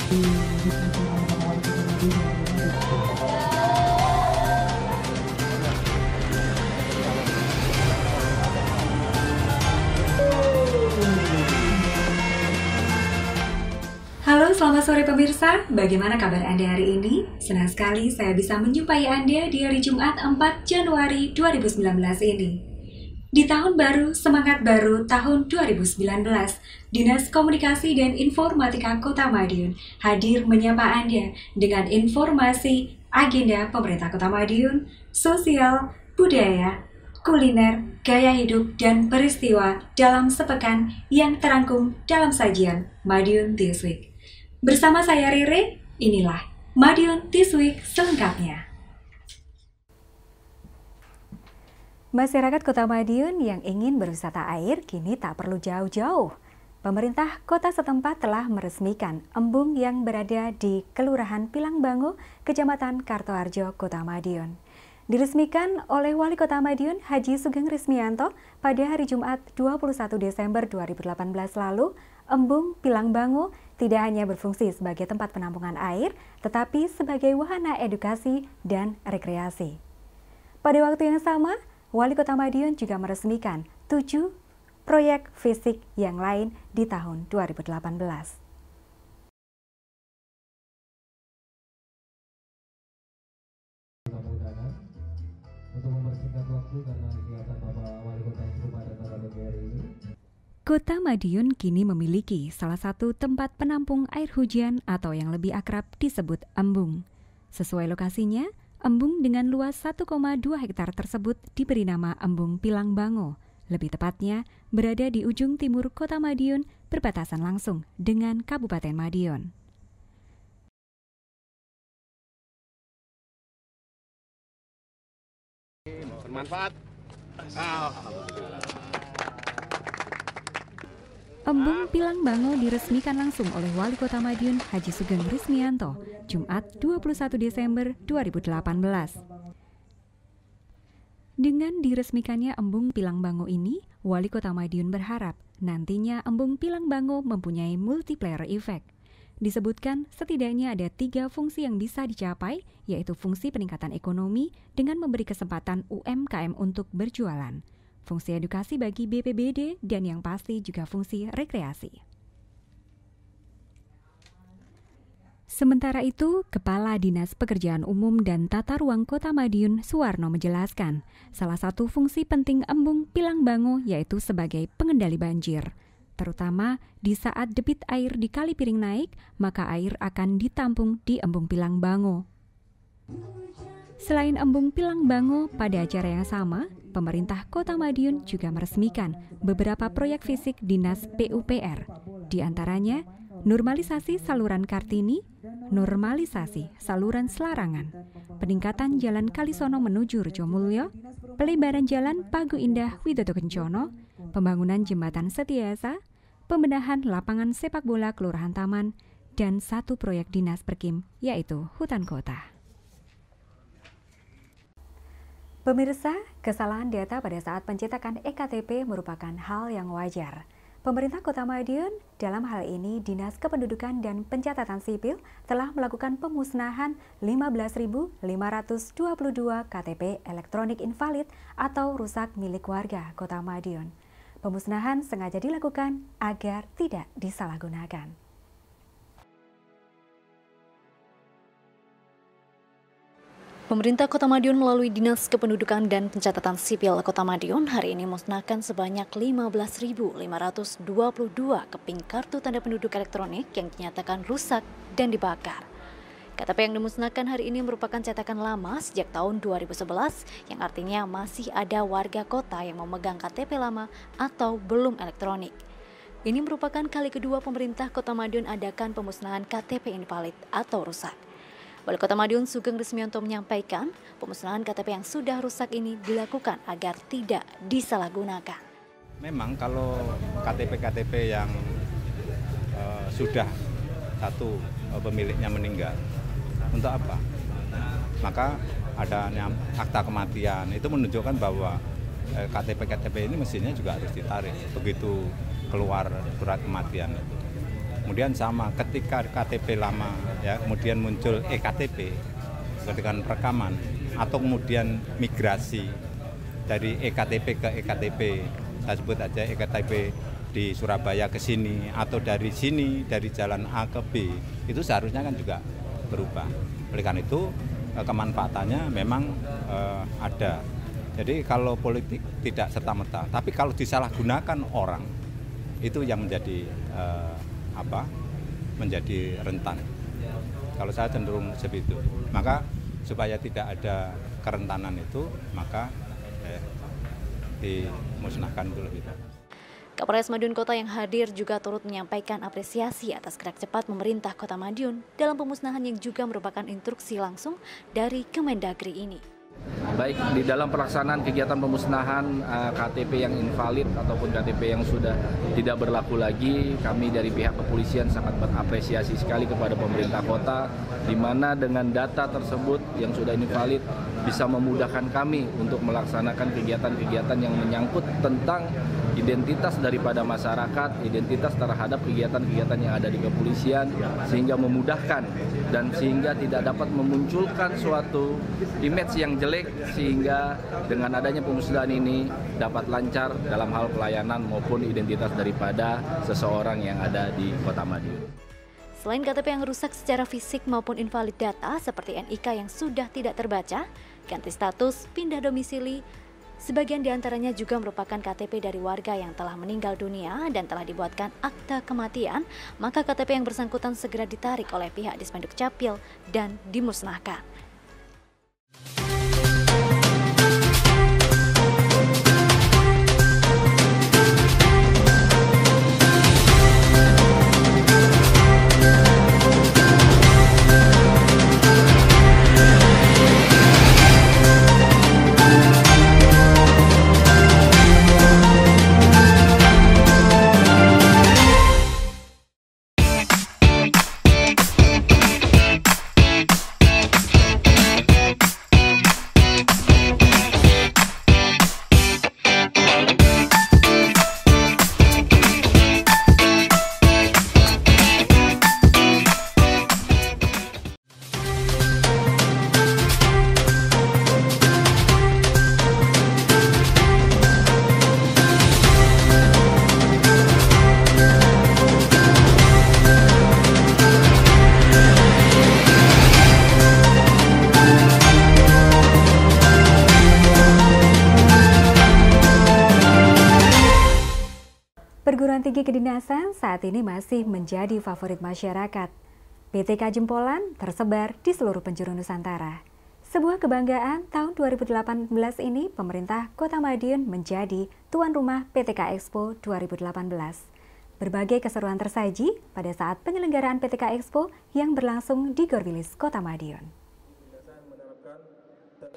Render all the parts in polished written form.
Halo, selamat sore pemirsa. Bagaimana kabar Anda hari ini? Senang sekali saya bisa menjumpai Anda di hari Jumat 4 Januari 2019 ini. Di tahun baru, semangat baru tahun 2019, Dinas Komunikasi dan Informatika Kota Madiun hadir menyapa Anda dengan informasi agenda pemerintah Kota Madiun, sosial, budaya, kuliner, gaya hidup, dan peristiwa dalam sepekan yang terangkum dalam sajian Madiun This Week. Bersama saya Rere, inilah Madiun This Week selengkapnya. Masyarakat Kota Madiun yang ingin berwisata air kini tak perlu jauh-jauh. Pemerintah kota setempat telah meresmikan embung yang berada di Kelurahan Pilangbango, Kecamatan Kartoharjo, Kota Madiun. Diresmikan oleh Wali Kota Madiun Haji Sugeng Rismianto pada hari Jumat 21 Desember 2018 lalu, embung Pilangbango tidak hanya berfungsi sebagai tempat penampungan air, tetapi sebagai wahana edukasi dan rekreasi. Pada waktu yang sama, Wali Kota Madiun juga meresmikan 7 proyek fisik yang lain di tahun 2018. Untuk mempersingkat waktu karena kegiatan Bapak Wali Kota yang berubah dan tata negara ini. Kota Madiun kini memiliki salah satu tempat penampung air hujan atau yang lebih akrab disebut embung. Sesuai lokasinya, embung dengan luas 1,2 hektar tersebut diberi nama Embung Pilangbango. Lebih tepatnya, berada di ujung timur Kota Madiun, berbatasan langsung dengan Kabupaten Madiun. Bermanfaat. Embung Pilangbango diresmikan langsung oleh Wali Kota Madiun Haji Sugeng Rismianto, Jumat 21 Desember 2018. Dengan diresmikannya Embung Pilangbango ini, Wali Kota Madiun berharap nantinya Embung Pilangbango mempunyai multiplier effect. Disebutkan setidaknya ada 3 fungsi yang bisa dicapai, yaitu fungsi peningkatan ekonomi dengan memberi kesempatan UMKM untuk berjualan, fungsi edukasi bagi BPBD, dan yang pasti juga fungsi rekreasi. Sementara itu, Kepala Dinas Pekerjaan Umum dan Tata Ruang Kota Madiun, Suwarno, menjelaskan, salah satu fungsi penting Embung Pilangbango yaitu sebagai pengendali banjir. Terutama di saat debit air di Kali Piring naik, maka air akan ditampung di Embung Pilangbango. Selain Embung Pilangbango, pada acara yang sama, pemerintah Kota Madiun juga meresmikan beberapa proyek fisik Dinas PUPR, di antaranya normalisasi saluran Kartini, normalisasi saluran Selarangan, peningkatan jalan Kalisono menuju Rejomulyo, pelebaran jalan Pagu Indah Widodo Kencono, pembangunan jembatan Setiasa, pembenahan lapangan sepak bola Kelurahan Taman, dan 1 proyek dinas Perkim, yaitu Hutan Kota. Pemirsa, kesalahan data pada saat pencetakan EKTP merupakan hal yang wajar. Pemerintah Kota Madiun, dalam hal ini Dinas Kependudukan dan Pencatatan Sipil, telah melakukan pemusnahan 15.522 KTP elektronik invalid atau rusak milik warga Kota Madiun. Pemusnahan sengaja dilakukan agar tidak disalahgunakan. Pemerintah Kota Madiun melalui Dinas Kependudukan dan Pencatatan Sipil Kota Madiun hari ini musnahkan sebanyak 15.522 keping kartu tanda penduduk elektronik yang dinyatakan rusak dan dibakar. KTP yang dimusnahkan hari ini merupakan cetakan lama sejak tahun 2011 yang artinya masih ada warga kota yang memegang KTP lama atau belum elektronik. Ini merupakan kali kedua pemerintah Kota Madiun adakan pemusnahan KTP invalid atau rusak. Wali Kota Madiun Sugeng Rismianto menyampaikan, pemusnahan KTP yang sudah rusak ini dilakukan agar tidak disalahgunakan. Memang kalau KTP-KTP yang sudah satu pemiliknya meninggal, untuk apa? Maka adanya akta kematian itu menunjukkan bahwa KTP-KTP ini mestinya juga harus ditarik begitu keluar surat kematian itu. Kemudian sama ketika KTP lama ya, kemudian muncul eKTP dengan perekaman atau kemudian migrasi dari eKTP ke eKTP, saya sebut aja eKTP di Surabaya ke sini atau dari sini dari jalan A ke B, itu seharusnya kan juga berubah. Oleh karena itu kemanfaatannya memang ada. Jadi kalau politik tidak serta-merta, tapi kalau disalahgunakan orang itu yang menjadi menjadi rentan. Kalau saya cenderung seperti itu. Maka supaya tidak ada kerentanan itu, maka dimusnahkan itu lebih baik. Kapolres Madiun Kota yang hadir juga turut menyampaikan apresiasi atas gerak cepat pemerintah Kota Madiun dalam pemusnahan yang juga merupakan instruksi langsung dari Kemendagri ini. Baik di dalam pelaksanaan kegiatan pemusnahan KTP yang invalid ataupun KTP yang sudah tidak berlaku lagi, kami dari pihak kepolisian sangat berapresiasi sekali kepada pemerintah kota, di mana dengan data tersebut yang sudah invalid bisa memudahkan kami untuk melaksanakan kegiatan-kegiatan yang menyangkut tentang identitas daripada masyarakat, identitas terhadap kegiatan-kegiatan yang ada di kepolisian, sehingga memudahkan dan sehingga tidak dapat memunculkan suatu image yang jelek, sehingga dengan adanya pemusnahan ini dapat lancar dalam hal pelayanan maupun identitas daripada seseorang yang ada di Kota Madiun. Selain KTP yang rusak secara fisik maupun invalid data seperti NIK yang sudah tidak terbaca, ganti status, pindah domisili, sebagian diantaranya juga merupakan KTP dari warga yang telah meninggal dunia dan telah dibuatkan akta kematian, maka KTP yang bersangkutan segera ditarik oleh pihak Dispenduk Capil dan dimusnahkan. Perguruan tinggi kedinasan saat ini masih menjadi favorit masyarakat. PTK Jempolan tersebar di seluruh penjuru Nusantara. Sebuah kebanggaan, tahun 2018 ini pemerintah Kota Madiun menjadi tuan rumah PTK Expo 2018. Berbagai keseruan tersaji pada saat penyelenggaraan PTK Expo yang berlangsung di Gor Wilis, Kota Madiun.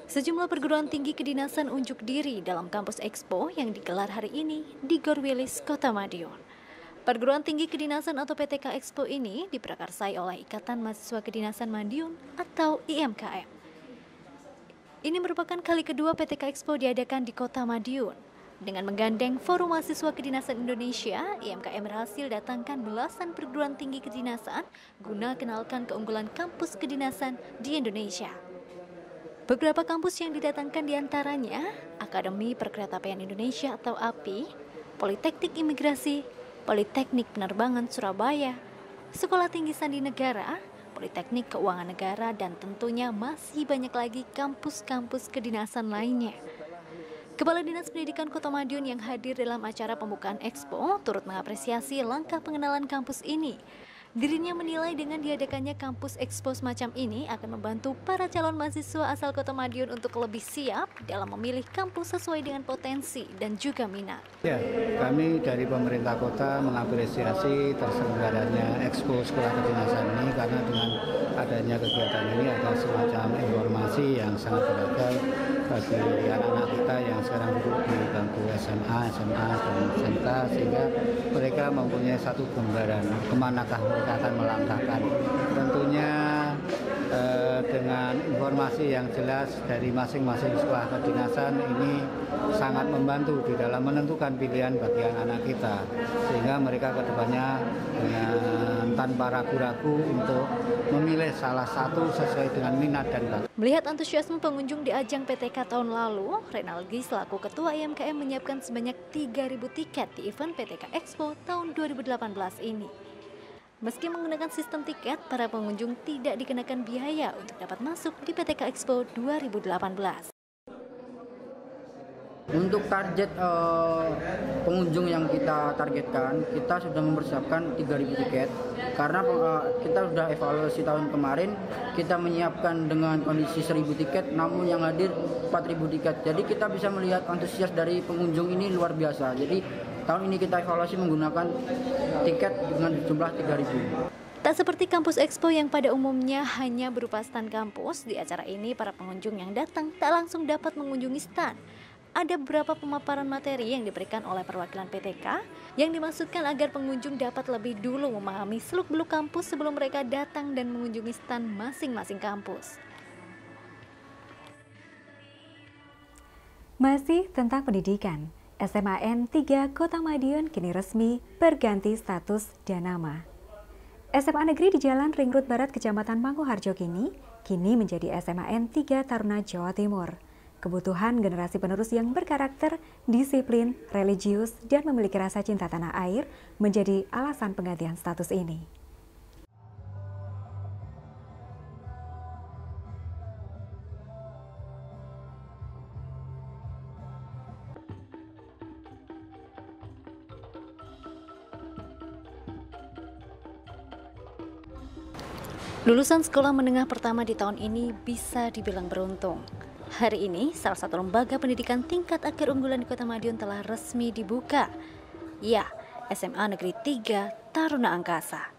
Sejumlah perguruan tinggi kedinasan unjuk diri dalam kampus Expo yang digelar hari ini di Gor Wilis, Kota Madiun. Perguruan tinggi kedinasan atau PTK Expo ini diprakarsai oleh Ikatan Mahasiswa Kedinasan Madiun atau IMKM. Ini merupakan kali kedua PTK Expo diadakan di Kota Madiun. Dengan menggandeng Forum Mahasiswa Kedinasan Indonesia, IMKM berhasil datangkan belasan perguruan tinggi kedinasan guna kenalkan keunggulan kampus kedinasan di Indonesia. Beberapa kampus yang didatangkan diantaranya Akademi Perkeretaapian Indonesia atau API, Politeknik Imigrasi, Politeknik Penerbangan Surabaya, Sekolah Tinggi Sandi Negara, Politeknik Keuangan Negara, dan tentunya masih banyak lagi kampus-kampus kedinasan lainnya. Kepala Dinas Pendidikan Kota Madiun yang hadir dalam acara pembukaan Expo turut mengapresiasi langkah pengenalan kampus ini. Dirinya menilai dengan diadakannya kampus Expo semacam ini akan membantu para calon mahasiswa asal Kota Madiun untuk lebih siap dalam memilih kampus sesuai dengan potensi dan juga minat. Ya, kami dari pemerintah kota mengapresiasi terselenggaranya Expo Sekolah Kedinasan ini karena dengan adanya kegiatan ini ada semacam informasi yang sangat beragam bagi anak-anak kita yang sekarang duduk di bangku SMA, dan SMK, sehingga mereka mempunyai satu gambaran kemanakah mereka akan melangkahkan. Tentunya dengan informasi yang jelas dari masing-masing sekolah kedinasan ini sangat membantu di dalam menentukan pilihan bagi anak-anak kita, sehingga mereka kedepannya dengan tanpa ragu-ragu untuk memilih salah satu sesuai dengan minat dan bakat. Melihat antusiasme pengunjung di ajang PTK tahun lalu, Renaldi selaku Ketua IMKM menyiapkan sebanyak 3.000 tiket di event PTK Expo tahun 2018 ini. Meski menggunakan sistem tiket, para pengunjung tidak dikenakan biaya untuk dapat masuk di PTK Expo 2018. Untuk target pengunjung yang kita targetkan, kita sudah mempersiapkan 3.000 tiket karena kita sudah evaluasi tahun kemarin, kita menyiapkan dengan kondisi 1.000 tiket, namun yang hadir 4.000 tiket. Jadi kita bisa melihat antusias dari pengunjung ini luar biasa. Jadi tahun ini kita evaluasi menggunakan tiket dengan jumlah 3.000. Tak seperti kampus Expo yang pada umumnya hanya berupa stand kampus, di acara ini para pengunjung yang datang tak langsung dapat mengunjungi stand. Ada beberapa pemaparan materi yang diberikan oleh perwakilan PTK yang dimaksudkan agar pengunjung dapat lebih dulu memahami seluk-beluk kampus sebelum mereka datang dan mengunjungi stand masing-masing kampus. Masih tentang pendidikan, SMAN 3 Kota Madiun kini resmi berganti status dan nama. SMA Negeri di Jalan Ring Road Barat Kecamatan Mangkuharjo kini menjadi SMAN 3 Taruna Jawa Timur. Kebutuhan generasi penerus yang berkarakter, disiplin, religius, dan memiliki rasa cinta tanah air menjadi alasan penggantian status ini. Lulusan sekolah menengah pertama di tahun ini bisa dibilang beruntung. Hari ini, salah satu lembaga pendidikan tingkat akhir unggulan di Kota Madiun telah resmi dibuka. Ya, SMA Negeri 3 Taruna Angkasa.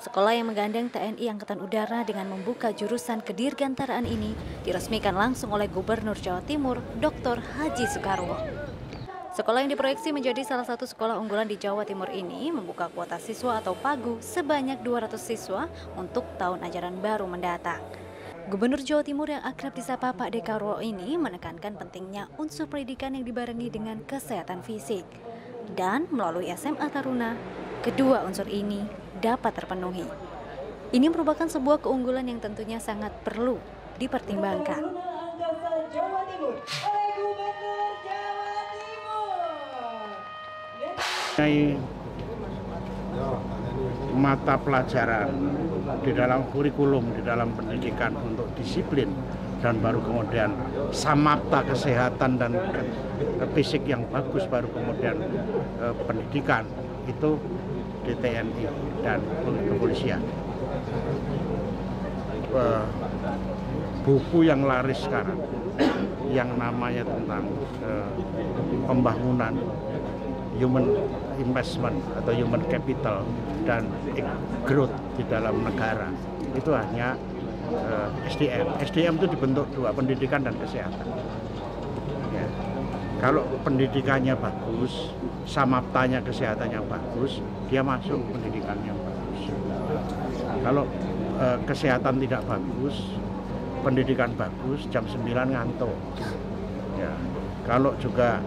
Sekolah yang menggandeng TNI Angkatan Udara dengan membuka jurusan kedirgantaraan ini diresmikan langsung oleh Gubernur Jawa Timur, Dr. Haji Soekarwo. Sekolah yang diproyeksi menjadi salah satu sekolah unggulan di Jawa Timur ini membuka kuota siswa atau PAGU sebanyak 200 siswa untuk tahun ajaran baru mendatang. Gubernur Jawa Timur yang akrab disapa Pak Dekarwo ini menekankan pentingnya unsur pendidikan yang dibarengi dengan kesehatan fisik. Dan melalui SMA Taruna, kedua unsur ini dapat terpenuhi. Ini merupakan sebuah keunggulan yang tentunya sangat perlu dipertimbangkan. Mata pelajaran di dalam kurikulum, di dalam pendidikan untuk disiplin dan baru kemudian samapta kesehatan dan fisik yang bagus, baru kemudian pendidikan itu di TNI dan kepolisian. Buku yang laris sekarang yang namanya tentang pembangunan human investment atau human capital dan growth di dalam negara itu hanya SDM. SDM itu dibentuk dua, pendidikan dan kesehatan. Ya. Kalau pendidikannya bagus, samaptanya kesehatannya bagus, dia masuk pendidikan yang bagus. Kalau kesehatan tidak bagus, pendidikan bagus, jam 9 ngantuk. Ya. Kalau juga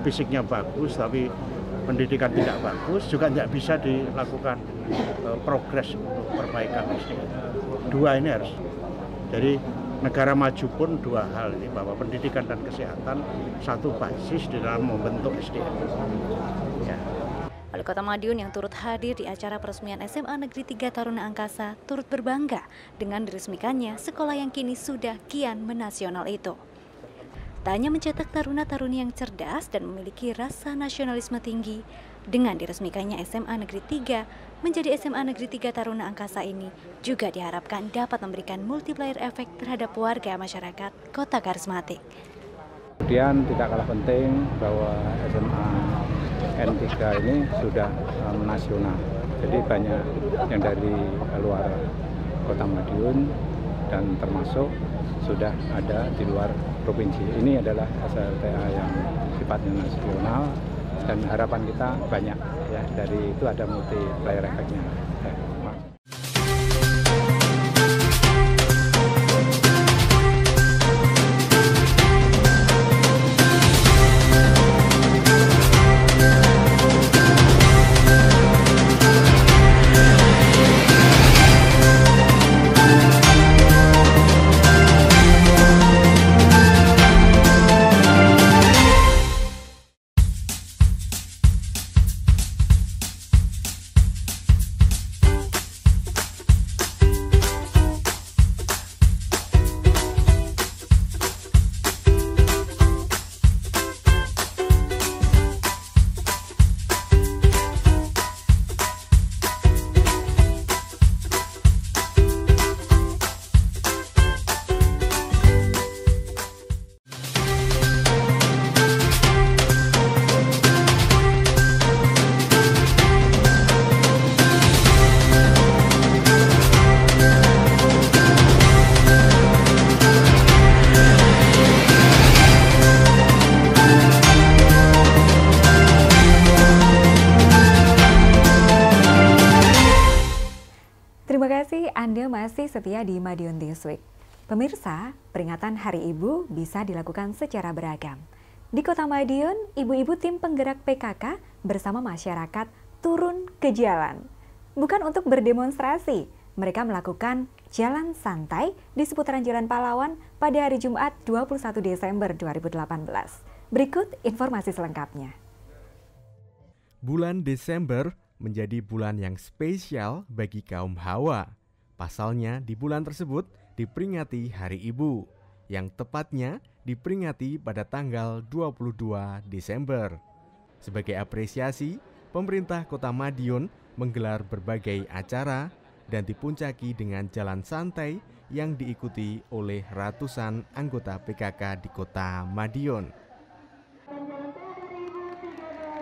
fisiknya bagus tapi pendidikan tidak bagus, juga tidak bisa dilakukan progres untuk perbaikan SDM. Dua ini harus. Jadi negara maju pun dua hal ini, bahwa pendidikan dan kesehatan satu basis di dalam membentuk SDM. Ya. Wali Kota Madiun yang turut hadir di acara peresmian SMA Negeri 3 Taruna Angkasa turut berbangga dengan diresmikannya sekolah yang kini sudah kian menasional itu. Tak hanya mencetak taruna-taruni yang cerdas dan memiliki rasa nasionalisme tinggi, dengan diresmikannya SMA Negeri 3 menjadi SMA Negeri 3 Taruna Angkasa ini juga diharapkan dapat memberikan multiplier efek terhadap warga masyarakat Kota Karismatik. Kemudian tidak kalah penting bahwa SMA N3 ini sudah nasional, jadi banyak yang dari luar Kota Madiun dan termasuk sudah ada di luar provinsi. Ini adalah SLTA yang sifatnya nasional dan harapan kita banyak ya, dari itu ada multiplier efeknya. Terima kasih Anda masih setia di Madiun This Week. Pemirsa, peringatan Hari Ibu bisa dilakukan secara beragam. Di Kota Madiun, ibu-ibu tim penggerak PKK bersama masyarakat turun ke jalan. Bukan untuk berdemonstrasi, mereka melakukan jalan santai di seputaran Jalan Pahlawan pada hari Jumat 21 Desember 2018. Berikut informasi selengkapnya. Bulan Desember menjadi bulan yang spesial bagi kaum Hawa. Pasalnya di bulan tersebut diperingati Hari Ibu, yang tepatnya diperingati pada tanggal 22 Desember. Sebagai apresiasi, pemerintah Kota Madiun menggelar berbagai acara dan dipuncaki dengan jalan santai yang diikuti oleh ratusan anggota PKK di Kota Madiun.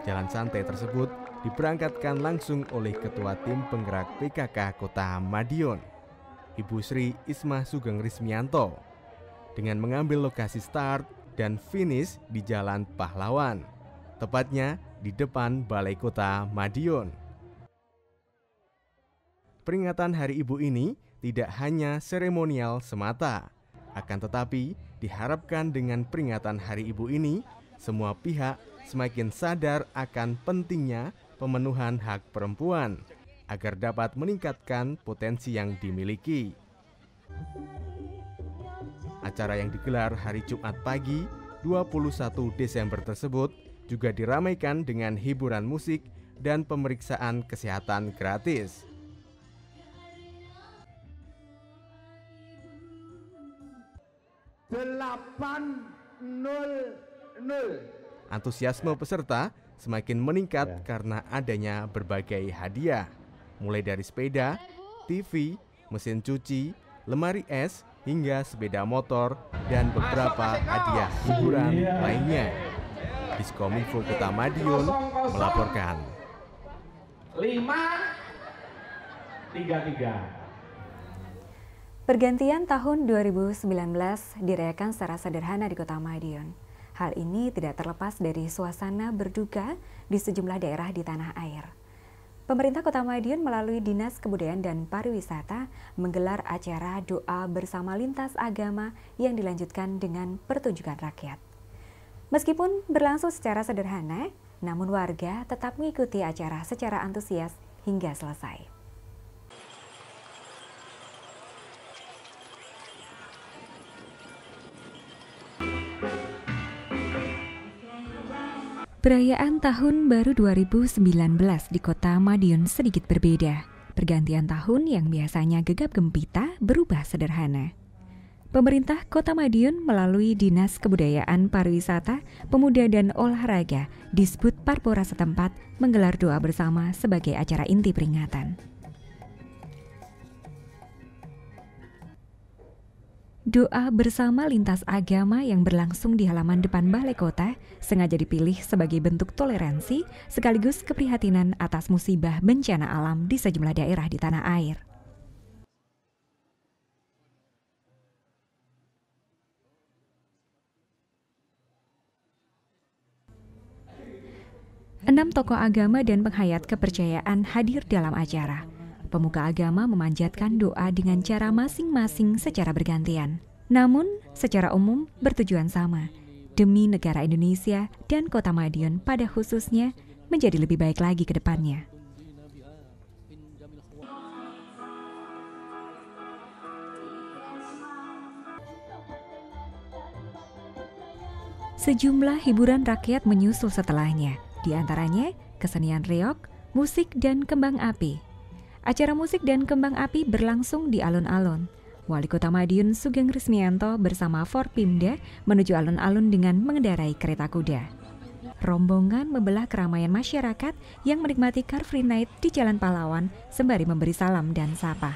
Jalan santai tersebut diberangkatkan langsung oleh Ketua Tim Penggerak PKK Kota Madiun, Ibu Sri Ismah Sugeng Rismianto, dengan mengambil lokasi start dan finish di Jalan Pahlawan, tepatnya di depan Balai Kota Madiun. Peringatan Hari Ibu ini tidak hanya seremonial semata, akan tetapi diharapkan dengan peringatan Hari Ibu ini, semua pihak semakin sadar akan pentingnya pemenuhan hak perempuan agar dapat meningkatkan potensi yang dimiliki. Acara yang digelar hari Jumat pagi 21 Desember tersebut juga diramaikan dengan hiburan musik dan pemeriksaan kesehatan gratis. Antusiasme peserta semakin meningkat karena adanya berbagai hadiah, mulai dari sepeda, TV, mesin cuci, lemari es, hingga sepeda motor, dan beberapa hadiah hiburan lainnya. Diskominfo Kota Madiun melaporkan. 533. Pergantian tahun 2019 dirayakan secara sederhana di Kota Madiun. Hal ini tidak terlepas dari suasana berduka di sejumlah daerah di tanah air. Pemerintah Kota Madiun melalui Dinas Kebudayaan dan Pariwisata menggelar acara doa bersama lintas agama yang dilanjutkan dengan pertunjukan rakyat. Meskipun berlangsung secara sederhana, namun warga tetap mengikuti acara secara antusias hingga selesai. Perayaan Tahun Baru 2019 di Kota Madiun sedikit berbeda. Pergantian tahun yang biasanya gegap gempita berubah sederhana. Pemerintah Kota Madiun melalui Dinas Kebudayaan Pariwisata, Pemuda dan Olahraga, Disbud Parpora setempat menggelar doa bersama sebagai acara inti peringatan. Doa bersama lintas agama yang berlangsung di halaman depan Balai Kota sengaja dipilih sebagai bentuk toleransi sekaligus keprihatinan atas musibah bencana alam di sejumlah daerah di tanah air. Enam tokoh agama dan penghayat kepercayaan hadir dalam acara. Pemuka agama memanjatkan doa dengan cara masing-masing secara bergantian. Namun, secara umum bertujuan sama, demi negara Indonesia dan Kota Madiun pada khususnya menjadi lebih baik lagi ke depannya. Sejumlah hiburan rakyat menyusul setelahnya, di antaranya kesenian reog, musik, dan kembang api. Acara musik dan kembang api berlangsung di alun-alun. Wali Kota Madiun Sugeng Rismianto bersama Forpimda menuju alun-alun dengan mengendarai kereta kuda. Rombongan membelah keramaian masyarakat yang menikmati Car Free Night di Jalan Pahlawan sembari memberi salam dan sapa.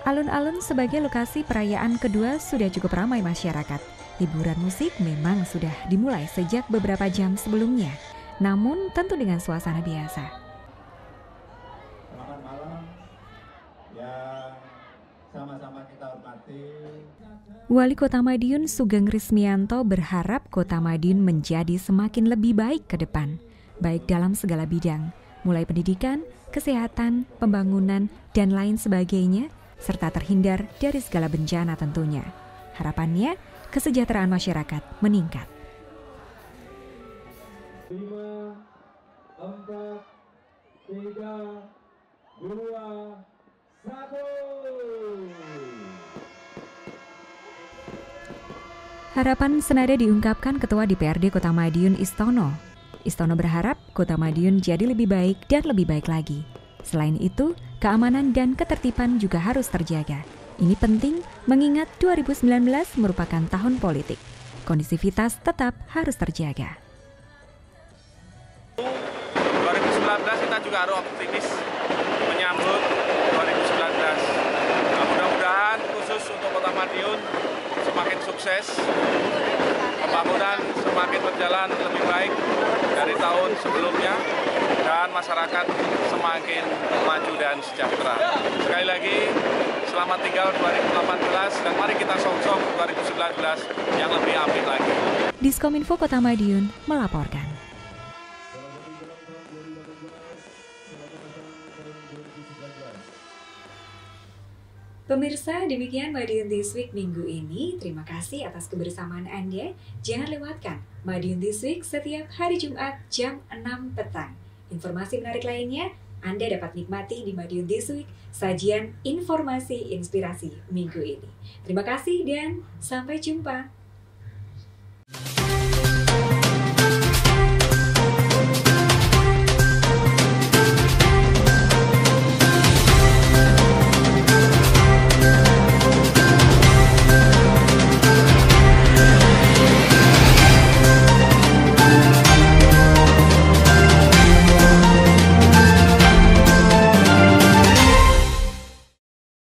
Alun-alun sebagai lokasi perayaan kedua sudah cukup ramai masyarakat. Hiburan musik memang sudah dimulai sejak beberapa jam sebelumnya, namun tentu dengan suasana biasa. Selamat malam, yang sama-sama kita hormati Wali Kota Madiun Sugeng Rismianto berharap Kota Madiun menjadi semakin lebih baik ke depan, baik dalam segala bidang, mulai pendidikan, kesehatan, pembangunan, dan lain sebagainya, serta terhindar dari segala bencana tentunya. Harapannya, kesejahteraan masyarakat meningkat. 5, 4, 3, 2, 1. Harapan senada diungkapkan Ketua DPRD Kota Madiun Istono. Istono berharap Kota Madiun jadi lebih baik dan lebih baik lagi. Selain itu, keamanan dan ketertiban juga harus terjaga. Ini penting mengingat 2019 merupakan tahun politik. Kondisivitas tetap harus terjaga. 2019 kita juga harus optimis menyambut 2019. Nah, mudah-mudahan khusus untuk Kota Madiun semakin sukses, pembangunan semakin berjalan lebih baik dari tahun sebelumnya, dan masyarakat semakin maju dan sejahtera. Sekali lagi, selamat tinggal 2018 dan mari kita song-song 2019 yang lebih apik lagi. Diskominfo Kota Madiun melaporkan. Pemirsa, demikian Madiun This Week minggu ini. Terima kasih atas kebersamaan Anda. Jangan lewatkan Madiun This Week setiap hari Jumat jam 6 petang. Informasi menarik lainnya Anda dapat nikmati di Madiun This Week, sajian informasi inspirasi minggu ini. Terima kasih dan sampai jumpa.